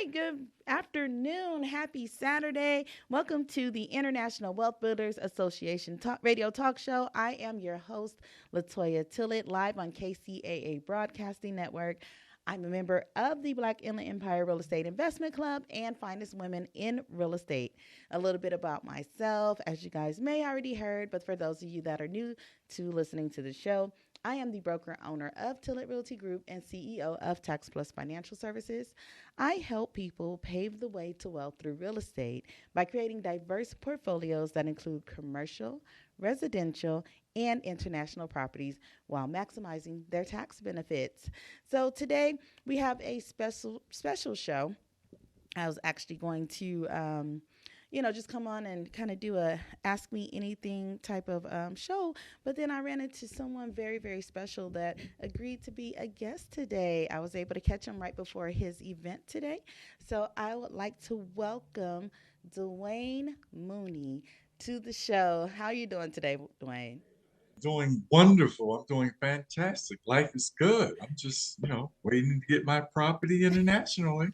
good afternoon. Happy Saturday. Welcome to the International Wealth Builders Association radio talk show. I am your host, LaToyaTillett, live on KCAA Broadcasting Network. I'm a member of the Black Inland Empire Real Estate Investment Club and Finest Women in Real Estate. A little bit about myself, as you guys may already heard, but for those of you that are new to listening to the show, I am the broker owner of Tillett Realty Group and CEO of Tax Plus Financial Services. I help people pave the way to wealth through real estate by creating diverse portfolios that include commercial, residential, and international properties while maximizing their tax benefits. So today we have a special show. I was actually going to just come on and kind of do a Ask Me Anything type of show. But then I ran into someone very, very special that agreed to be a guest today. I was able to catch him right before his event today. So I would like to welcome Dwayne Mooney to the show. How are you doing today, Dwayne? Doing wonderful. I'm doing fantastic. Life is good. I'm just, waiting to get my property internationally.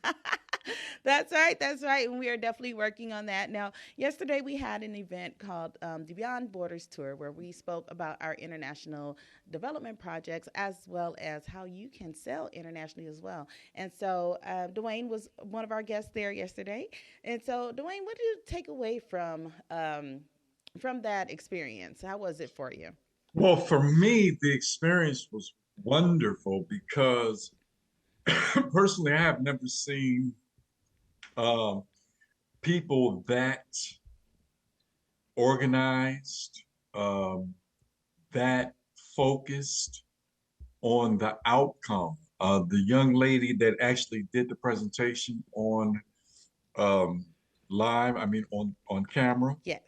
That's right. That's right. And we are definitely working on that. Now, yesterday we had an event called the Beyond Borders Tour where we spoke about our international development projects as well as how you can sell internationally as well. And so Dwayne was one of our guests there yesterday. And so, Dwayne, what did you take away from that experience? How was it for you? Well, for me, the experience was wonderful because personally, I have never seen people that organized, that focused on the outcome. The young lady that actually did the presentation on on camera. Yes.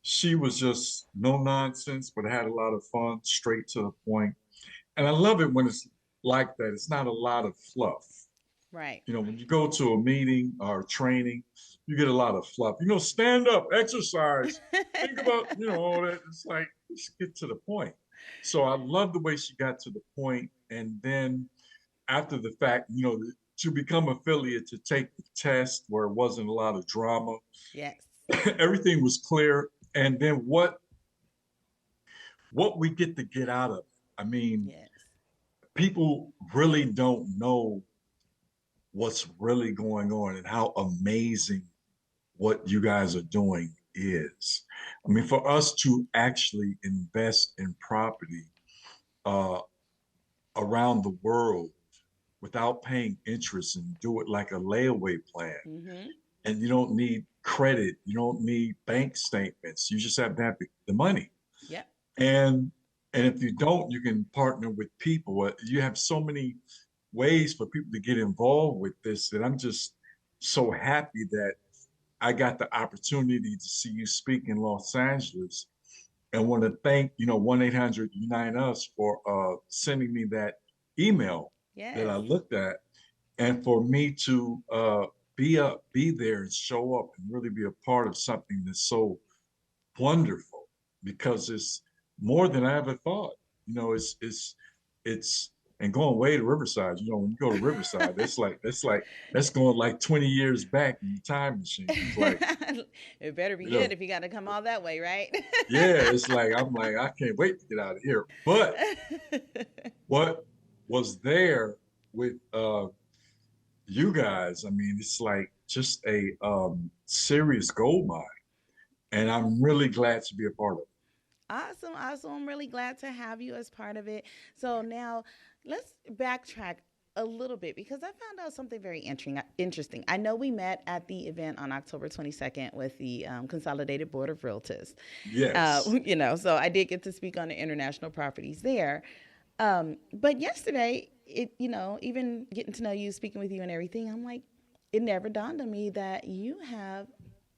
She was just no nonsense, but had a lot of fun, straight to the point. And I love it when it's like that. It's not a lot of fluff. Right. When you go to a meeting or training, you get a lot of fluff. Stand up, exercise, think about, all that. It's like, let's get to the point. So I love the way she got to the point. And then after the fact, to become affiliate, to take the test where it wasn't a lot of drama. Yes. Everything was clear. And then what we get out of it. I mean, yes. People really don't know what's really going on and how amazing what you guys are doing is. I mean, for us to actually invest in property around the world without paying interest and do it like a layaway plan. Mm-hmm. And you don't need credit. You don't need bank statements. You just have to have the money. Yeah. And if you don't, you can partner with people. You have so many ways for people to get involved with this that I'm just so happy that I got the opportunity to see you speak in Los Angeles, and want to thank 1-800-UNITE-US for sending me that email that I looked at, and for me to be there and show up and really be a part of something that's so wonderful, because it's more than I ever thought. It's and going way to Riverside. When you go to Riverside, that's going like 20 years back in the time machine. It's like, it better be good if you got to come all that way, right? Yeah, it's like I can't wait to get out of here. But what was there with you guys? I mean, it's like just a serious gold mine, and I'm really glad to be a part of it. Awesome. I'm really glad to have you as part of it. So now let's backtrack a little bit because I found out something very interesting. I know we met at the event on October 22nd with the Consolidated Board of Realtors. Yes. So I did get to speak on the international properties there. But yesterday, even getting to know you, speaking with you and everything, I'm like, it never dawned on me that you have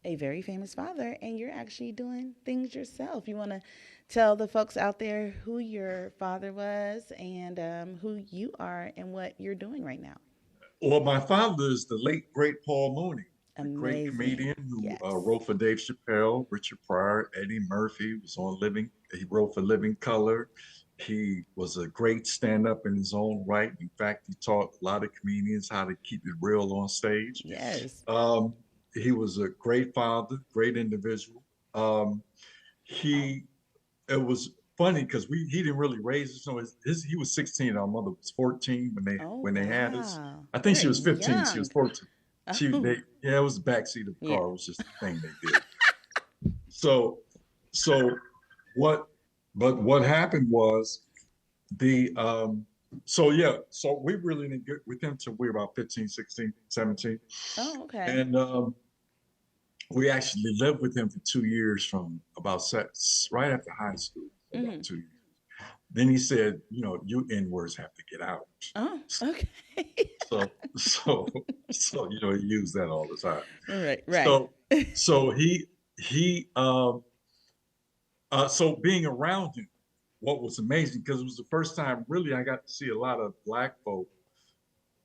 a very famous father and you're actually doing things yourself. You want to tell the folks out there who your father was and who you are and what you're doing right now? Well, my father is the late, great Paul Mooney, a great Amazing. comedian who Yes. wrote for Dave Chappelle, Richard Pryor, Eddie Murphy, he wrote for Living Color. He was a great stand-up in his own right. In fact, he taught a lot of comedians how to keep it real on stage. Yes. Um, he was a great father, great individual. Um, he it was funny because we he didn't really raise us. So he was 16. Our mother was 14 Oh, when they had us. wow. I think she Very was 15. She was young. 14. Oh, Yeah, it was the back seat of the yeah. car. It was just a thing they did. So so what what happened was the so yeah, so we really didn't get with him till we were about 15, 16, 17. Oh, okay. And we actually lived with him for 2 years from about right after high school, about Hmm. 2 years. Then he said, you N-words have to get out. Oh, okay. So, so, he used that all the time. Right, right. So, so he, so being around him, what was amazing, because it was the first time really I got to see a lot of Black folk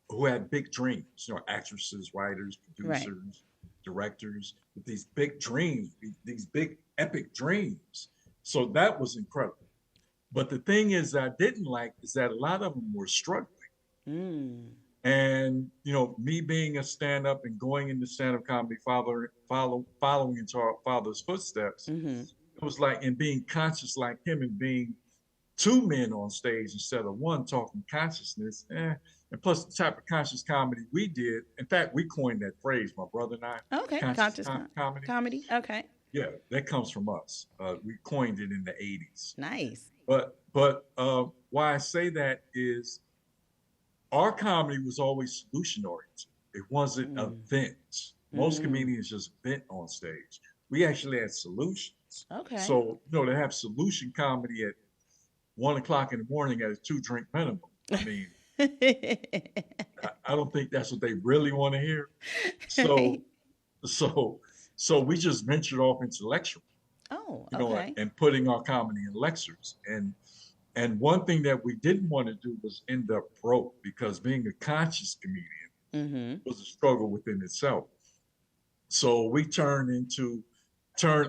who had big dreams, actresses, writers, Right. producers, directors, with these big dreams, these big epic dreams. So that was incredible. But the thing is that I didn't like is that a lot of them were struggling. Mm. And me being a stand-up and going into stand-up comedy, following into our father's footsteps, Mm-hmm. it was like, and being conscious like him and being two men on stage instead of one talking consciousness. And plus the type of conscious comedy we did. In fact, we coined that phrase, my brother and I, Okay. conscious comedy. Comedy. Okay. Yeah, that comes from us. We coined it in the 80s. Nice. But why I say that is our comedy was always solution oriented. It wasn't Mm. events. Most Mm. comedians just vent on stage. We actually had solutions. Okay. So, to have solution comedy at 1 o'clock in the morning at a 2-drink minimum. I mean, I don't think that's what they really want to hear. Right. So, so, so we just ventured off into lecturing, Oh, okay. and putting our comedy in lectures. And one thing that we didn't want to do was end up broke, because being a conscious comedian Mm-hmm. was a struggle within itself. So we turned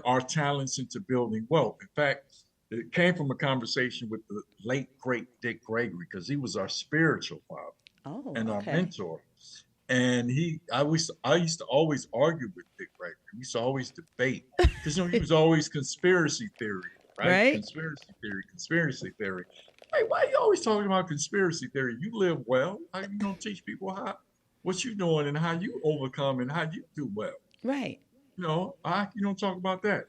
our talents into building wealth. In fact, it came from a conversation with the late great Dick Gregory, because he was our spiritual father Oh, and our okay. mentor. And I used to always argue with Dick Gregory. We used to always debate, because he was always conspiracy theory, right? Right? Conspiracy theory, conspiracy theory. Hey, why are you always talking about conspiracy theory? You live well. How you gonna teach people what you doing and how you overcome and how you do well? Right. You don't talk about that.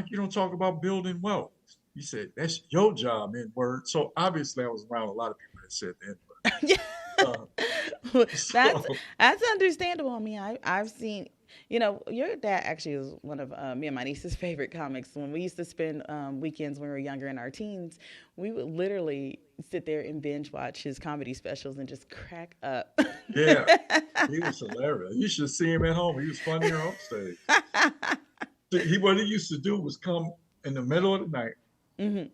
You don't talk about building wealth. He said, that's your job, N-word. So obviously I was around a lot of people that said the Yeah. N-word. that's So that's understandable. I mean, I've seen, your dad actually is one of me and my niece's favorite comics. When we used to spend weekends when we were younger in our teens, we would literally sit there and binge watch his comedy specials and just crack up. yeah, he was hilarious. You should see him at home. He was funnier on stage. What he used to do was come in the middle of the night, Hmm.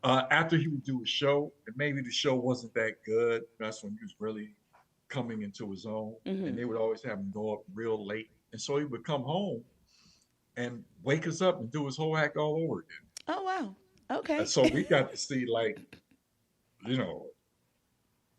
after he would do a show, and maybe the show wasn't that good. That's when he was really coming into his own, Hmm. and they would always have him go up real late. And so he would come home and wake us up and do his whole act all over again. Oh, wow. And Okay. so we got to see, like, you know,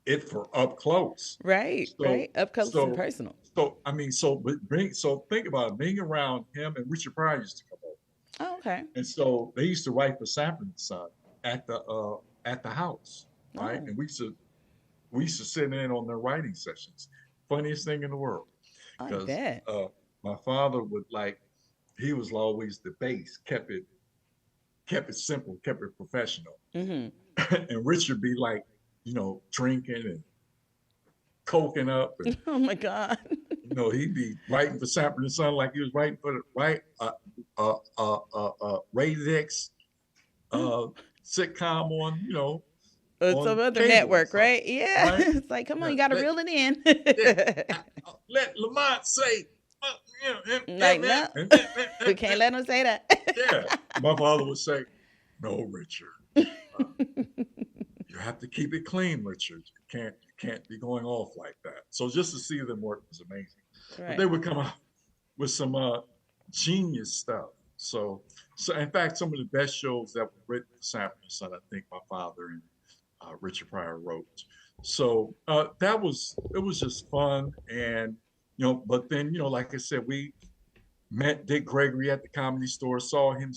it for up close. Right, So right. Up close and so personal. so think about it, being around him and Richard Pryor used to come over. Oh, okay. And so they used to write for Sanford and Son at the house, right? Oh, And we used to sit in on their writing sessions. Funniest thing in the world, I because bet. my father he was always the base, kept it simple, kept it professional. Hmm. And Richard be like, drinking and coking up, and Oh my God. he'd be writing for Sanford and Son like he was writing for the rated X Oh, uh, sitcom some on other cable or network, something, right? Yeah. right? It's like, come on, Yeah, you got to reel it yeah, in. let Lamont say, Like, no, we can't let them say yeah. that. My father would say, "No, Richard, uh, you have to keep it clean, Richard. You can't be going off like that." So just to see them work was amazing. But Right. they would come out with some genius stuff. So in fact, some of the best shows that were written for Sanford and Son, I think my father and Richard Pryor wrote. So it was just fun, and but then like I said, we met Dick Gregory at the Comedy Store, saw him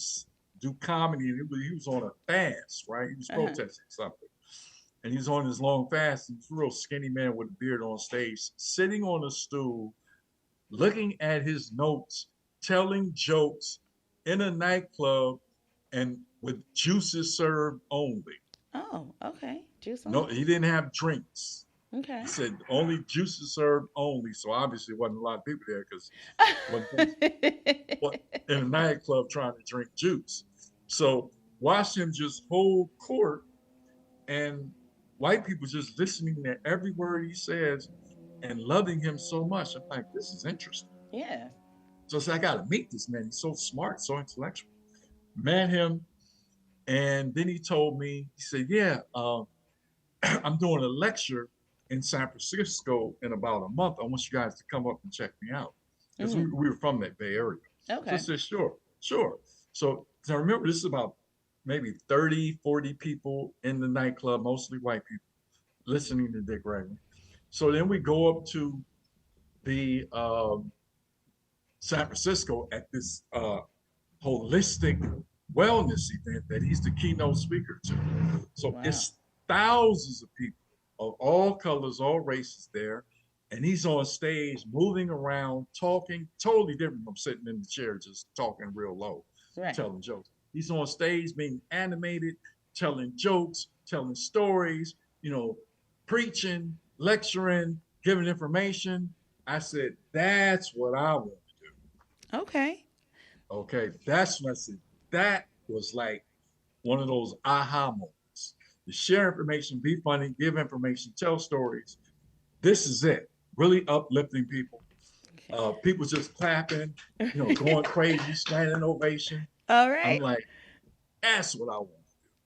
do comedy, and he was on a fast, right? He was protesting something, and he was on his long fast. He was a real skinny man with a beard on stage, sitting on a stool, looking at his notes, telling jokes in a nightclub, and with juices served only. Oh, okay. Juice No, on. he didn't have drinks. Okay. He said only juices served only. So obviously, wasn't a lot of people there because in a nightclub trying to drink juice. So watch him just hold court, and white people just listening to every word he says and loving him so much. I'm like, this is interesting. Yeah. So I said, I got to meet this man. He's so smart, so intellectual. Met him, and then he told me, he said, yeah, I'm doing a lecture in San Francisco in about a month. I want you guys to come up and check me out. Because we were from that Bay Area. Okay. So I said, sure. So I remember this is about maybe 30, 40 people in the nightclub, mostly white people, listening to Dick Gregory. So then we go up to the San Francisco at this holistic wellness event that he's the keynote speaker to. So it's thousands of people of all colors, all races there. And he's on stage, moving around, talking, totally different from sitting in the chair, just talking real low, telling jokes. He's on stage being animated, telling jokes, telling stories, preaching, lecturing, giving information. I said, that's what I want to do. Okay. That's when I said, that was like one of those aha moments. To share information, be funny, give information, tell stories. This is it. Really uplifting people. People just clapping, going crazy, standing ovation. All right. I'm like, that's what I want.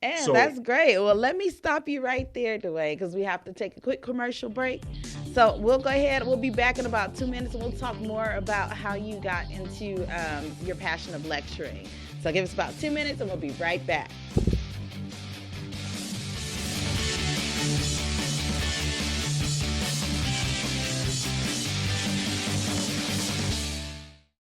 And so, that's great. Well, let me stop you right there, Dwayne, because we have to take a quick commercial break. So we'll go ahead. We'll be back in about 2 minutes, and we'll talk more about how you got into your passion of lecturing. So give us about 2 minutes, and we'll be right back.